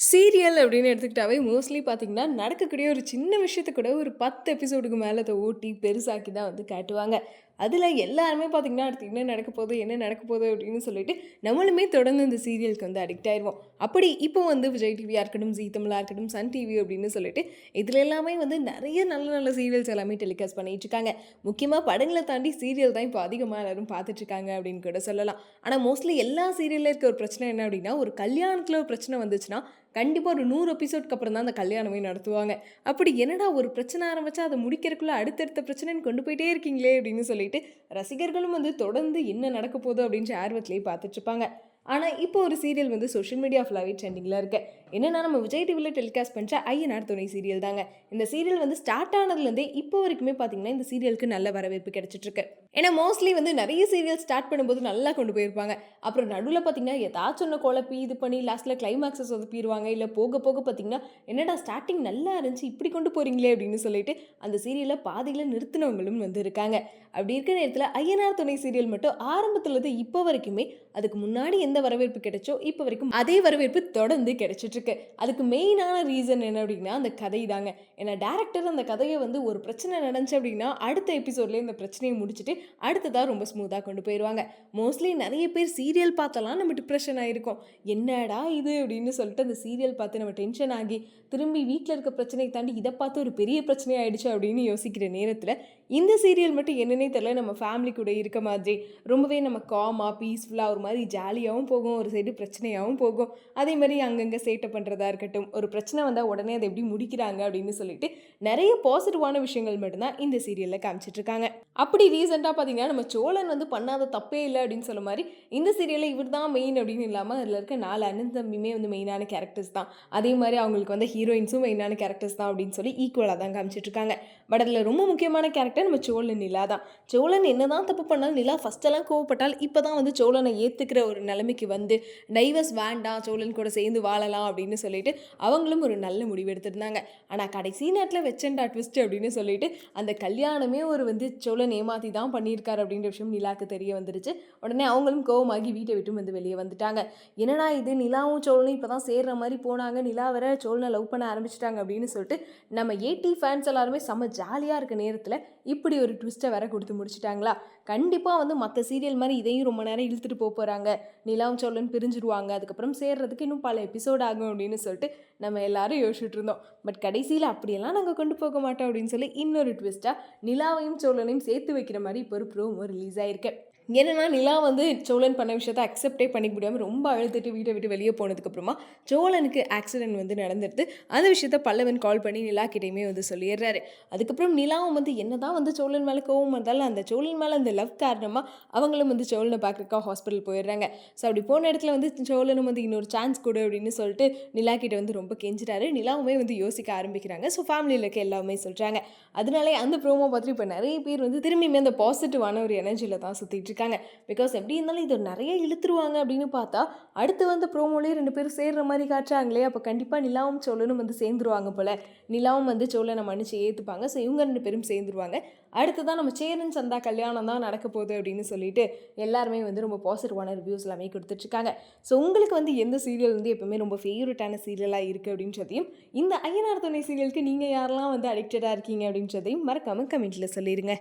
Serial அப்படின்னு எடுத்துக்கிட்டாவே mostly பார்த்தீங்கன்னா, நடக்கக்கூடிய ஒரு சின்ன விஷயத்த கூட ஒரு 10 எபிசோடுக்கு மேல அத ஓட்டி பெருசாக்கி தான் வந்து காட்டுவாங்க. அதில எல்லாருமே பார்த்தீங்கன்னா, அடுத்து என்ன நடக்க போகுது, என்ன நடக்க போகுது அப்படின்னு சொல்லிட்டு, நம்மளுமே தொடர்ந்து இந்த சீரியலுக்கு வந்து அடிக்ட் ஆயிருவோம். அப்படி இப்போ வந்து விஜய் டிவியா இருக்கட்டும், ஜீ தமிழா இருக்கட்டும், சன் டிவி அப்படின்னு சொல்லிட்டு, இதில எல்லாமே வந்து நெறைய நல்ல நல்ல சீரியல்ஸ் எல்லாமே டெலிகாஸ்ட் பண்ணிட்டு இருக்காங்க. முக்கியமா படங்கள தாண்டி சீரியல் தான் இப்போ அதிகமா எல்லாரும் பார்த்துட்டு இருக்காங்க அப்படின்னு கூட சொல்லலாம். ஆனா மோஸ்ட்லி எல்லா சீரியல்ல இருக்க ஒரு பிரச்சனை என்ன அப்படின்னா, ஒரு கல்யாணத்தில ஒரு பிரச்சனை வந்துச்சுன்னா, கண்டிப்பா ஒரு 100 எபிசோட்க்கு அப்புறம் தான் அந்த கல்யாணமே நடத்துவாங்க. அப்படி என்னடா ஒரு பிரச்சனை ஆரம்பிச்சா அத முடிக்கிறதுக்குள்ள அடுத்தடுத்த பிரச்சனைன்னு கொண்டு போயிட்டே இருக்கீங்களே அப்படின்னு சொல்லிட்டு, ரசிகர்களும் வந்து தொடர்ந்து என்ன நடக்க போகுது அப்படின்னு ஆர்வத்திலேயே பார்த்துட்டு இருப்பாங்க. ஆனா, இப்போ ஒரு சீரியல் வந்து சோஷியல் மீடியா ஃபுல்லாவே ட்ரெண்டிங்ல இருக்கு. என்னன்னா, நம்ம விஜய் டிவில டெலிகாஸ்ட் பண்ற ஐயனார் துணை சீரியல் தாங்க. இந்த சீரியல் வந்து ஸ்டார்ட் ஆனதுலேருந்தே இப்போ வரைக்குமே பார்த்தீங்கன்னா, இந்த சீரியலுக்கு நல்ல வரவேற்பு கிடைச்சிட்டு இருக்கு. ஏன்னா, மோஸ்ட்லி வந்து நெறைய சீரியல் ஸ்டார்ட் பண்ணும்போது நல்லா கொண்டு போயிருப்பாங்க. அப்புறம் நடுவுல பார்த்தீங்கன்னா, ஏதாச்சும் ஒண்ணு குழப்பி இது பண்ணி லாஸ்ட்ல கிளைமாக்ஸ சொதப்பிருவாங்க. இல்ல போக போக பார்த்தீங்கன்னா, என்னடா ஸ்டார்ட்டிங் நல்லா இருந்துச்சு, இப்படி கொண்டு போறீங்களே அப்படின்னு சொல்லிட்டு, அந்த சீரியல பாதியில நிறுத்தினவங்களும் வந்து இருக்காங்க. அப்படி இருக்கிற நேரத்தில ஐயனார் துணை சீரியல் மட்டும் ஆரம்பத்துலருந்து இப்போ வரைக்குமே அதுக்கு முன்னாடி எந்த வரவேற்பு கிடைச்சோ, இப்போ வரைக்கும் அதே வரவேற்பு தொடர்ந்து கிடைச்சிட்டு இருக்கு. அதுக்கு மெயினான ரீசன் என்ன அப்படின்னா, அந்த கதை தாங்க. ஏன்னா டைரக்டர் அந்த கதைய வந்து ஒரு பிரச்சனை நடந்துச்சு அப்படின்னா, அடுத்த எபிசோட்லயே இந்த பிரச்சனைய முடிச்சுட்டு, அடுத்ததா ரொம்ப ஸ்மூத்தா கொண்டு போயிருவாங்க. மோஸ்ட்லி நெறைய பேர் சீரியல் பார்த்தலாம் நம்ம டிப்ரஷன் ஆயிருக்கோம். என்னடா இது அப்படின்னு சொல்லிட்டு அந்த சீரியல் பார்த்து நம்ம டென்ஷன் ஆகி, திரும்பி வீட்ல இருக்க பிரச்சனைய தாண்டி இத பார்த்து ஒரு பெரிய பிரச்சனை ஆயிடுச்சு அப்படின்னு யோசிக்கிற நேரத்தில, இந்த சீரியல் மட்டும் என்னன்னே தெரியல நம்ம ஃபேமிலி கூட இருக்க மாதிரி, ரொம்பவே நம்ம காமா, பீஸ்ஃபுல்லா ஒரு மாரி ஜாலியாவும் போகும். ஒரு சைடு பிரச்சனையாவும் போகும். அதே மாரி அங்கங்க சேட்டை பண்றதா இருக்கட்டும், ஒரு பிரச்சனை வந்தா உடனே அத எப்படி முடிக்கிறாங்க அப்படின்னு சொல்லிட்டு, நெறைய பாசிட்டிவான விஷயங்கள் மட்டும் தான் இந்த சீரியல்ல காமிச்சிட்டு இருக்காங்க. அப்படி ரீசென்ட்டா பார்த்தீங்கன்னா, நம்ம சோழன் வந்து பண்ணாத தப்பே இல்ல அப்படின்னு சொல்ல மாரி, இந்த சீரியல்ல இவர் தான் மெயின் அப்படின்னு இல்லாம, அதில இருக்க 4 அண்ணன் தம்பியுமே வந்து மெயினான கேரக்டர்ஸ் தான். அதே மாரி அவங்களுக்கு வந்து ஹீரோயின்ஸும் மெயினான கேரக்டர்ஸ் தான் அப்படின்னு சொல்லி ஈக்குவலா தான் காமிச்சிட்டு இருக்காங்க. பட் அதில ரொம்ப முக்கியமான கேரக்டர் நம்ம சோழன் நிலா தான். சோழன் என்னதான் தப்பு பண்ணாலும் நிலா ஃபர்ஸ்ட்டெல்லாம் கோவப்பட்டால், இப்ப தான் வந்து சோழனை ஏத்துக்கிற ஒரு நிலைமைக்கு வந்து, டைவர்ஸ் வேண்டாம், சோழன் கூட சேர்ந்து வாழலாம் அப்படின்னு சொல்லிட்டு, அவங்களும் ஒரு நல்ல முடிவு எடுத்திருந்தாங்க. ஆனா கடைசி நேரத்தில வச்சேன்டா ட்விஸ்ட் அப்படின்னு சொல்லிட்டு, அந்த கல்யாணமே ஒரு வந்து சோழன் ஏமாத்தி தான் பண்ணியிருக்காரு அப்படின்ற விஷயம் நிலாக்கு தெரிய வந்துருச்சு. உடனே அவங்களும் கோவமாகி வீட்டை விட்டும் வந்து வெளியே வந்துட்டாங்க. என்னடா இது நிலாவும் சோழனும் இப்போ தான் சேர்ற மாரி போனாங்க. நிலா வேற சோழனை லவ் பண்ண ஆரம்பிச்சுட்டாங்க அப்படின்னு சொல்லிட்டு, நம்ம ஏடி ஃபேன்ஸ் எல்லாருமே செம்ம ஜாலியா இருக்க நேரத்தில, இப்படி ஒரு ட்விஸ்ட்ட வேற குடுத்து முடிச்சுட்டாங்களா? கண்டிப்பா வந்து மத்த சீரியல் மாரி இதையும் ரொம்ப நேரம் இழுத்துட்டு போறாங்க. நிலாவும் சோழன் பிரிஞ்சுருவாங்க. அதுக்கப்புறம் சேர்றதுக்கு இன்னும் பல எபிசோட் ஆகும் அப்படின்னு சொல்லிட்டு நம்ம எல்லாரும் யோசிச்சுட்டு இருந்தோம். பட் கடைசியில அப்படியெல்லாம் நாங்க கொண்டு போக மாட்டோம் அப்படின்னு சொல்லி இன்னொரு ட்விஸ்ட்டா நிலாவையும் சோழனையும் சேர்த்து வைக்கிற மாரி இப்போ ஒரு ப்ரோமோ ரிலீஸ் ஆயிருக்கு. என்னன்னா, நிலா வந்து சோழன் பண்ண விஷயத்த அக்செப்டே பண்ணிக்க முடியாம ரொம்ப அழுதுட்டு வீட்ட விட்டு வெளிய போனதுக்கப்புறமா, சோழனுக்கு ஆக்சிடென்ட் வந்து நடந்துருது. அந்த விஷயத்த பல்லவன் கால் பண்ணி நிலா கிட்டயுமே வந்து சொல்லிர்றாரு. அதுக்கப்புறம் நிலாவும் வந்து என்னதான் வந்து சோழன் மேல கோவம் வந்தாலும், அந்த சோழன் மேல அந்த லவ் காரணமா அவங்களும் வந்து சோழன பார்க்கறதுக்கா ஹாஸ்பிட்டல் போயிர்றாங்க. ஸோ அப்படி போன இடத்துல வந்து சோழனும் வந்து இன்னொரு சான்ஸ் குடு அப்படின்னு சொல்லிட்டு நிலா கிட்ட வந்து ரொம்ப கெஞ்சுறாரு. நிலாவுமே வந்து யோசிக்க ஆரம்பிக்கிறாங்க. ஸோ ஃபேமிலில இருக்க எல்லாமே சொல்றாங்க. அதனாலே அந்த ப்ரோமோ பார்த்துட்டு இப்ப நெறைய பேர் வந்து திரும்பியுமே அந்த பாசிட்டிவான ஒரு எனர்ஜில தான் சுத்திட்டு இருக்காங்க. பிகாஸ் எப்படி இருந்தாலும் இது நெறைய இழுத்துருவாங்க அப்படின்னு பார்த்தா, அடுத்து வந்த ப்ரோமோலயே 2 பேரும் சேர்ற மாரி காட்டுறாங்களே! அப்ப கண்டிப்பா நிலாவும் சோழனும் வந்து சேர்ந்துருவாங்க போல. நிலாவும் வந்து சோழன மன்னிச்சு ஏத்துப்பாங்க. ஸோ இவங்க 2 பேரும் சேர்ந்துருவாங்க. அடுத்ததான் நம்ம சேரன் சந்தா கல்யாணம் தான் நடக்க போகுது அப்படின்னு சொல்லிட்டு எல்லாருமே வந்து ரொம்ப பாசிட்டிவான ரிவ்யூஸ் எல்லாமே குடுத்துட்டு இருக்காங்க. ஸோ உங்களுக்கு வந்து எந்த சீரியல் வந்து எப்பவுமே ரொம்ப ஃபேவரட்டான சீரியலா இருக்கு அப்படின்றதையும், இந்த ஐயனார் துணை சீரியலுக்கு நீங்க யாரெல்லாம் வந்து அடிக்டடா இருக்கீங்க அப்படின்றதையும் மறக்காம கமெண்ட்ல சொல்லிருங்க.